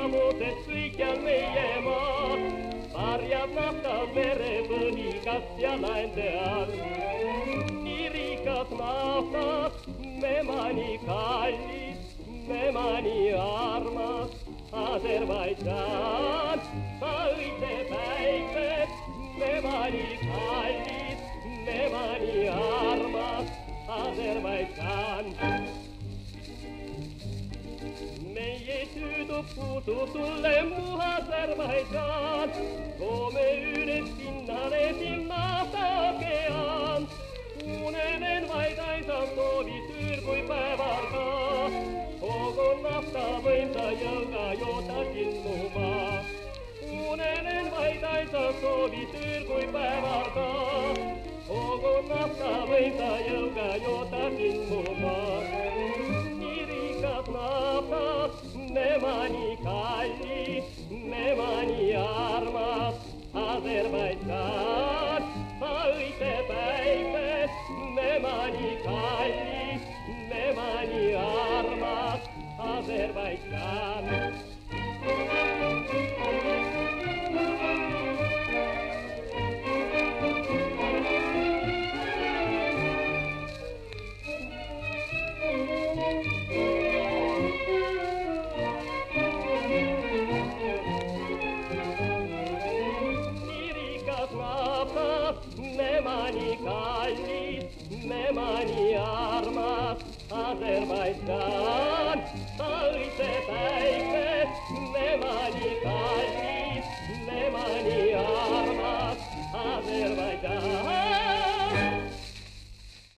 hevoset kõikjal meie maal, varjab naftas verepõhikas ja lainte all. Nii rikas naftas, me mani kallis, me mani armas, Aserbaidžaan, sa õite päikses, me mani kallis, me mani armas, Aserbaidžaan. Meie süüdub kuusu sulle mu Aserbaidžaan, toome üles pinnale sinna takeaan. Unenen vaid ainsam soovitöör kui päeval ka, kogu nafta võimsa jõuga jootasin mu maa. Unenen vaid ainsam soovitöör kui päeval ka, kogu nafta võimsa jõuga jootasin mu maa. Nii rikas nafta, me mani kallis, me mani armas, Aserbaidžaan, sa õite päikses, me mani kallis, me mani armas, Aserbaidžaan. Me mani kallis, me mani armas, Aserbaidžaan.